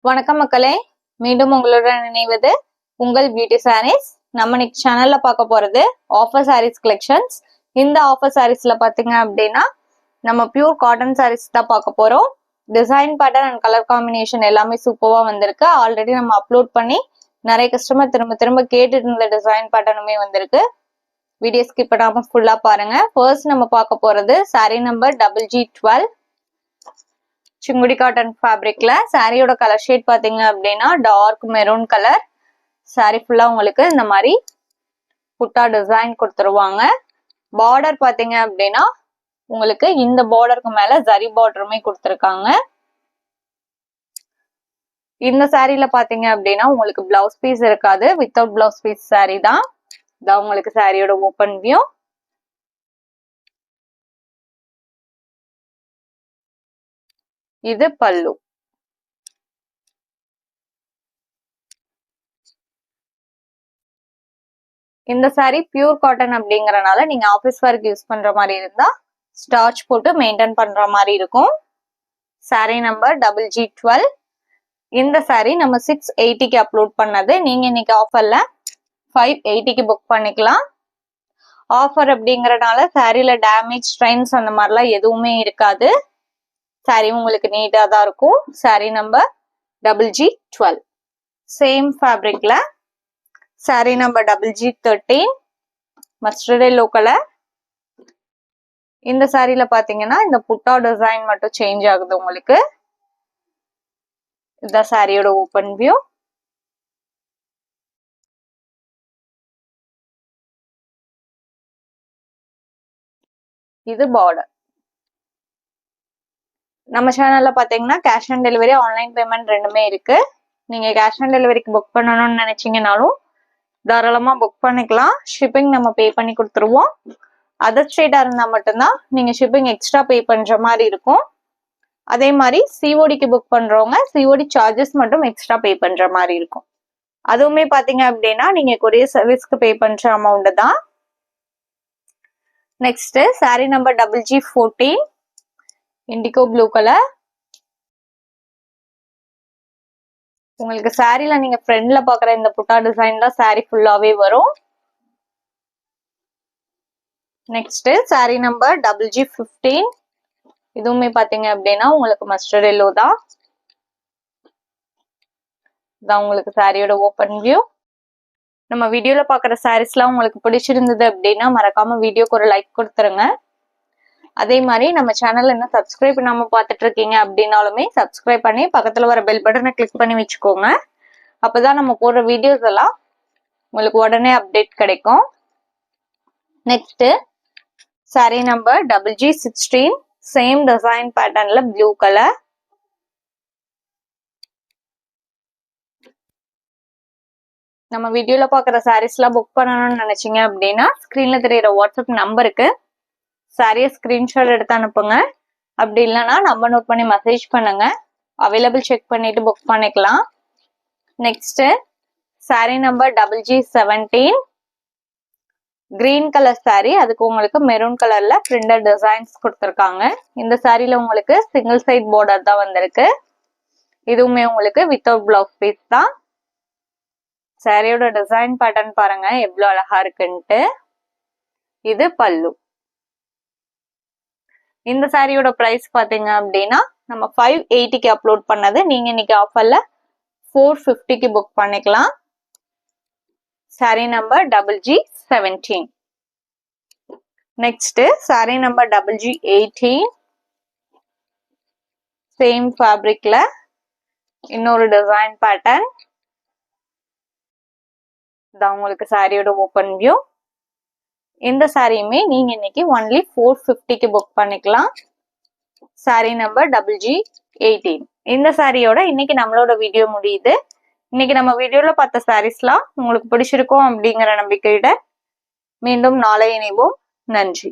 வணக்கம் மக்களே, மீண்டும் உங்களுடன் நினைவது உங்கள் பியூட்டி சாரீஸ். நம்ம இன்னைக்கு சேனல்ல பார்க்க போறது ஆஃபர் சாரீஸ் கலெக்ஷன்ஸ். இந்த ஆஃபர் சாரீஸ்ல பாத்தீங்க அப்படின்னா நம்ம பியூர் காட்டன் சாரீஸ் தான் பார்க்க போறோம். Design pattern and colour combination எல்லாமே சூப்பரா வந்திருக்கு. ஆல்ரெடி நம்ம அப்லோட் பண்ணி நிறைய கஸ்டமர் திரும்ப திரும்ப கேட்டுட்டு இருந்த டிசைன் பேட்டர்னுமே வந்திருக்கு. வீடியோ ஸ்கிப் பண்ணாம ஃபுல்லா பாருங்க. ஃபர்ஸ்ட் நம்ம பார்க்க போறது சாரீ நம்பர் GG12 சிங்குடி காட்டன் ஃபேப்ரிக்ல. சாரியோட கலர் ஷேட் பாத்தீங்க அப்படின்னா டார்க் மெரூன் கலர். சாரி ஃபுல்லா உங்களுக்கு இந்த மாதிரி புட்டா டிசைன் கொடுத்துருவாங்க. பார்டர் பாத்தீங்க அப்படின்னா உங்களுக்கு இந்த பார்டருக்கு மேல ஜரி பார்டருமே கொடுத்துருக்காங்க. இந்த சாரில பாத்தீங்க அப்படின்னா உங்களுக்கு பிளவுஸ் பீஸ் இருக்காது, வித்தவுட் பிளவுஸ் பீஸ் சாரி தான். இதான் உங்களுக்கு சாரியோட ஓபன் வியூ. இது பல்லு. இந்த சாரி பியூர் காட்டன் அப்படிங்கறனால நீங்க ஆபீஸ் ஒர்க் யூஸ் பண்ற மாதிரி இருந்தா ஸ்டார்ச் போட்டு மெயின்டைன் பண்ற மாதிரி இருக்கும். Sari number GG12. இந்த சாரி நம்ம 680க்கு அப்லோட் பண்ணது. நீங்க இன்னைக்கு ஆஃபர்ல 580க்கு புக் பண்ணிக்கலாம். ஆஃபர் அப்படிங்கறனால சாரில டேமேஜ் ஸ்ட்ரைன்ஸ் அந்த மாதிரிலாம் எதுவுமே இருக்காது. சாரி உங்களுக்கு நீட்டா தான் இருக்கும். Sari number GG12. சேம் ஃபேப்ரிக்ல sari number GG13 mustard yellow colour. இந்த சாரில பாத்தீங்கன்னா இந்த புட்டா டிசைன் மட்டும் சேஞ்ச் ஆகுது உங்களுக்கு. இந்த சாரியோட ஓபன் வியூ. இது பார்டர். நம்ம சேனல்ல பாத்தீங்கன்னா cash on delivery, online payment ரெண்டுமே இருக்கு. நீங்க கேஷ் ஆன் டெலிவரிக்கு புக் பண்ணணும்னு நினைச்சீங்கனாலும் தாராளமா புக் பண்ணிக்கலாம். ஷிப்பிங் நம்ம பே பண்ணி கொடுத்துருவோம். அதர் ஸ்டேட்டா இருந்தா மட்டும்தான் நீங்க ஷிப்பிங் எக்ஸ்ட்ரா பே பண்ற மாதிரி இருக்கும். அதே மாதிரி சிஓடிக்கு புக் பண்றவங்க சிஓடி சார்ஜஸ் மட்டும் எக்ஸ்ட்ரா பே பண்ற மாதிரி இருக்கும். அதுவுமே பாத்தீங்க அப்படின்னா நீங்க கொரியர் சர்வீஸ்க்கு பே பண்ற அமௌண்ட் தான். Next sari number GG14 indigo blue colour. உங்களுக்கு சாரில நீங்க ஃப்ரண்ட்ல பாக்குற இந்த புட்டா டிசைன் தான் சாரி ஃபுல்லாவே வரும். Next sari number GG15. இதுவுமே பாத்தீங்க அப்படின்னா உங்களுக்கு மஸ்டர்ட் எல்லோ தான். இதான் உங்களுக்கு சாரியோட ஓபன் வியூ. நம்ம வீடியோல பாக்குற சாரீஸ்லாம் உங்களுக்கு பிடிச்சிருந்தது அப்படின்னா மறக்காம வீடியோக்கு ஒரு லைக் கொடுத்துருங்க. அதே மாதிரி நம்ம சேனல் என்ன சப்ஸ்கிரைப் பண்ணாம பாத்துட்டு இருக்கீங்க அப்படின்னாலுமே சப்ஸ்கிரைப் பண்ணி பக்கத்துல வர பெல் பட்டனை கிளிக் பண்ணி வச்சுக்கோங்க. அப்பதான் நம்ம போடுற வீடியோஸ் எல்லாம் உங்களுக்கு உடனே அப்டேட் கிடைக்கும். Next sari number GG16 same design பேட்டர்ன்ல ப்ளூ கலர். நம்ம வீடியோல பாக்குற சாரீஸ் எல்லாம் புக் பண்ணணும்னு நினைச்சீங்க அப்படின்னா ஸ்கிரீன்ல தெரியற வாட்ஸ்அப் நம்பருக்கு சாரிய ஸ்கிரீன்ஷாட் எடுத்து அனுப்புங்க. அப்படி இல்லைன்னா நம்பர் நோட் பண்ணி மெசேஜ் பண்ணுங்க. அவைலபிள் செக் பண்ணிட்டு புக் பண்ணிக்கலாம். Next sari number GG17 green colour sorry. அதுக்கு உங்களுக்கு மெரூன் கலர்ல பிரிண்டட் டிசைன்ஸ் கொடுத்துருக்காங்க. இந்த சாரில உங்களுக்கு சிங்கிள் சைட் பார்டர் தான் வந்திருக்கு. இதுவுமே உங்களுக்கு வித்தவுட் பிளவுஸ் பீஸ் தான். சாரியோட டிசைன் பேட்டர்ன் பாருங்க எவ்வளவு அழகா இருக்குன்ட்டு. இது பல்லு. இந்த சாரியோட பிரைஸ் பாத்தீங்க அப்படின்னா நம்ம 580க்கு அப்லோட் பண்ணது. நீங்க இன்னைக்கு ஆஃபர்ல 450க்கு புக் பண்ணிக்கலாம். Sari number GG17. Next sari number GG18 same ஃபேப்ரிக்ல இன்னொரு டிசைன் பேட்டர்ன். இதான் உங்களுக்கு சாரியோட ஓபன் வியூ. இந்த சாரியுமே நீங்க இன்னைக்கு ஒன்லி 450க்கு புக் பண்ணிக்கலாம். Sari number GG18. இந்த சாரியோட இன்னைக்கு நம்மளோட வீடியோ முடியுது. இன்னைக்கு நம்ம வீடியோல பார்த்த சாரீஸ்லாம் உங்களுக்கு பிடிச்சிருக்கும் அப்படிங்கிற நம்பிக்கையிட மீண்டும் நாளை இணைவோம். நன்றி.